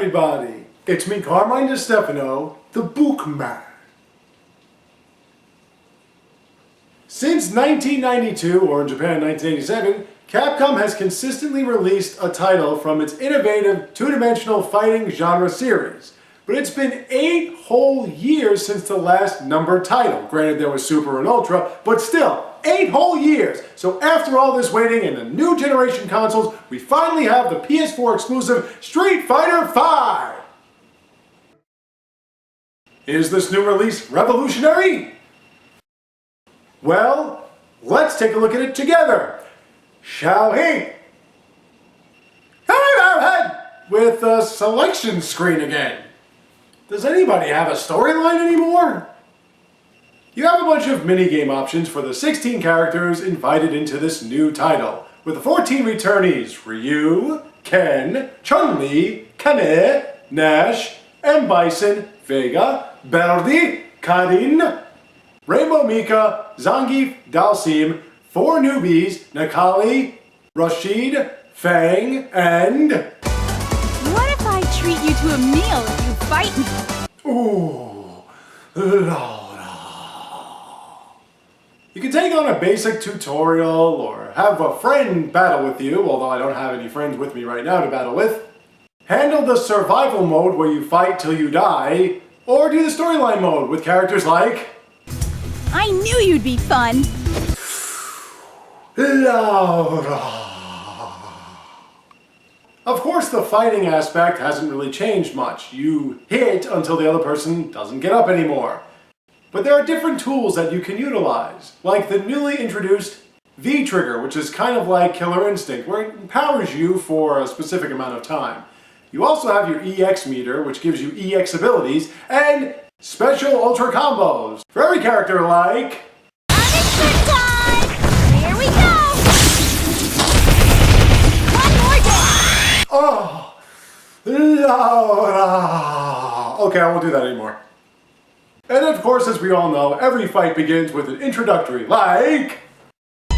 everybody! It's me, Carmine DeStefano, the Bookman. Since 1992, or in Japan 1987, Capcom has consistently released a title from its innovative two-dimensional fighting genre series. But it's been 8 whole years since the last numbered title. Granted, there was Super and Ultra, but still, 8 whole years! So after all this waiting and the new generation consoles, we finally have the PS4 exclusive Street Fighter V! Is this new release revolutionary? Well, let's take a look at it together, shall we? With the selection screen again. Does anybody have a storyline anymore? You have a bunch of minigame options for the 16 characters invited into this new title, with the 14 returnees: Ryu, Ken, Chun-Li, Kane, Nash, M. Bison, Vega, Birdie, Karin, Rainbow Mika, Zangief, Dalsim, 4 newbies: Nakali, Rashid, F.A.N.G, and... What if I treat you to a meal if you fight me? Ooh, Laura. You can take on a basic tutorial or have a friend battle with you, although I don't have any friends with me right now to battle with. Handle the survival mode where you fight till you die, or do the storyline mode with characters like... I knew you'd be fun! Laura. Of course, the fighting aspect hasn't really changed much. You hit until the other person doesn't get up anymore. But there are different tools that you can utilize, like the newly introduced V-Trigger, which is kind of like Killer Instinct, where it empowers you for a specific amount of time. You also have your EX meter, which gives you EX abilities, and special ultra combos for every character like... Punishment time! Here we go! One more day! Oh, Laura. Okay, I won't do that anymore. And of course, as we all know, every fight begins with an introductory like... Boom!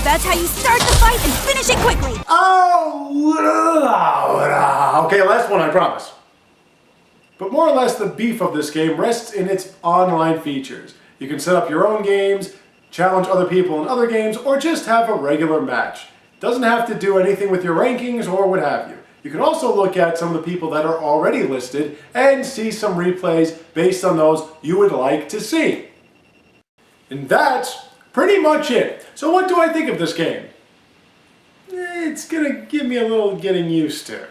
That's how you start the fight and finish it quickly! Oh, Laura. Okay, last one, I promise. But more or less, the beef of this game rests in its online features. You can set up your own games, challenge other people in other games, or just have a regular match. Doesn't have to do anything with your rankings or what have you. You can also look at some of the people that are already listed and see some replays based on those you would like to see. And that's pretty much it. So what do I think of this game? It's gonna give me a little getting used to.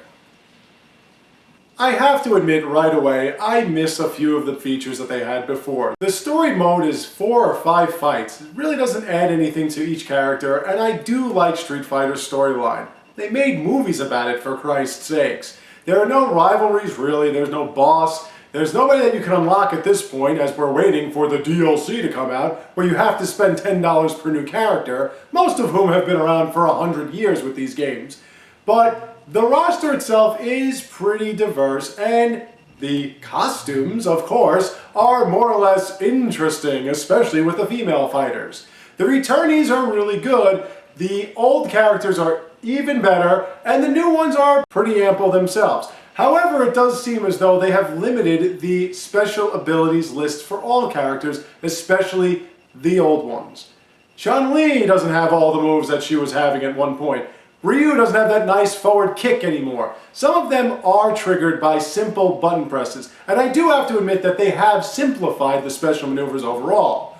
I have to admit right away, I miss a few of the features that they had before. The story mode is 4 or 5 fights. It really doesn't add anything to each character, and I do like Street Fighter's storyline. They made movies about it, for Christ's sakes. There are no rivalries really, there's no boss, there's nobody that you can unlock at this point as we're waiting for the DLC to come out, where you have to spend $10 per new character, most of whom have been around for 100 years with these games. But the roster itself is pretty diverse, and the costumes, of course, are more or less interesting, especially with the female fighters. The returnees are really good, the old characters are even better, and the new ones are pretty ample themselves. However, it does seem as though they have limited the special abilities list for all characters, especially the old ones. Chun-Li doesn't have all the moves that she was having at one point. Ryu doesn't have that nice forward kick anymore. Some of them are triggered by simple button presses, and I do have to admit that they have simplified the special maneuvers overall.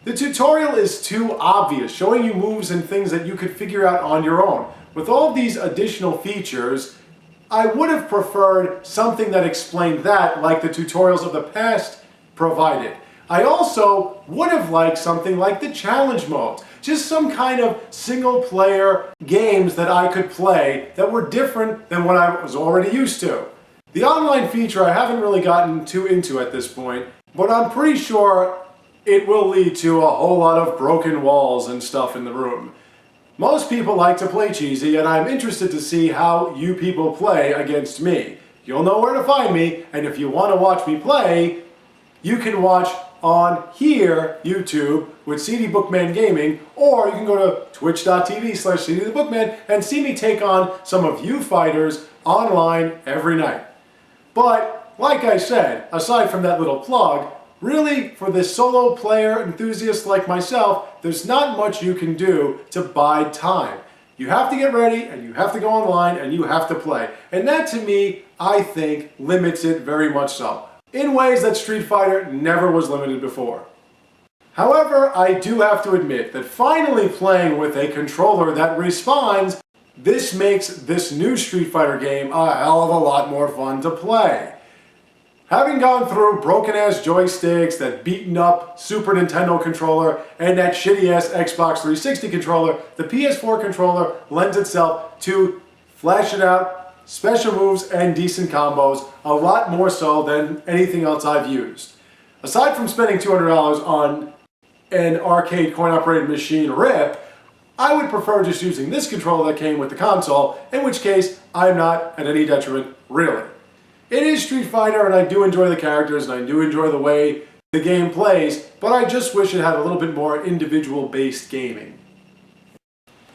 The tutorial is too obvious, showing you moves and things that you could figure out on your own. With all these additional features, I would have preferred something that explained that, like the tutorials of the past provided. I also would have liked something like the challenge modes. Just some kind of single-player games that I could play that were different than what I was already used to. The online feature I haven't really gotten too into at this point, but I'm pretty sure it will lead to a whole lot of broken walls and stuff in the room. Most people like to play cheesy, and I'm interested to see how you people play against me. You'll know where to find me, and if you want to watch me play, you can watch on here, YouTube, with cdbookmangaming, or you can go to twitch.tv/cdbookman and see me take on some of you fighters online every night. But, like I said, aside from that little plug, really, for this solo player enthusiast like myself, there's not much you can do to bide time. You have to get ready, and you have to go online, and you have to play. And that, to me, I think, limits it very much so, in ways that Street Fighter never was limited before. However, I do have to admit that finally playing with a controller that responds, this makes this new Street Fighter game a hell of a lot more fun to play. Having gone through broken-ass joysticks, that beaten-up Super Nintendo controller, and that shitty-ass Xbox 360 controller, the PS4 controller lends itself to flashing out special moves and decent combos a lot more so than anything else I've used. Aside from spending $200 on an arcade coin-operated machine rip, I would prefer just using this controller that came with the console, in which case I'm not at any detriment, really. It is Street Fighter, and I do enjoy the characters, and I do enjoy the way the game plays, but I just wish it had a little bit more individual-based gaming.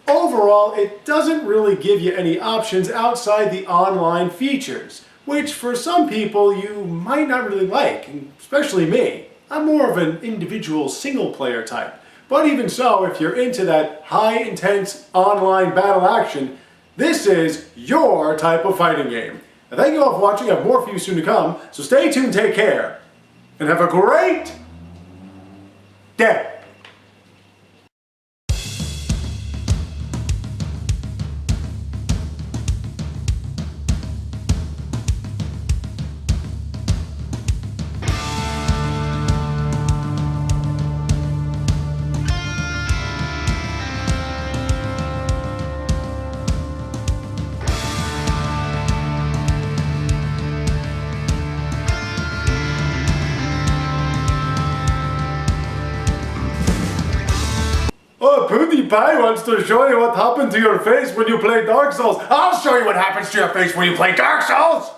Overall, it doesn't really give you any options outside the online features, which for some people you might not really like, especially me. I'm more of an individual single-player type. But even so, if you're into that high-intense online battle action, this is your type of fighting game. Thank you all for watching. I have more for you soon to come, so stay tuned, take care, and have a great day. Oh, PewDiePie wants to show you what happened to your face when you play Dark Souls. I'll show you what happens to your face when you play Dark Souls!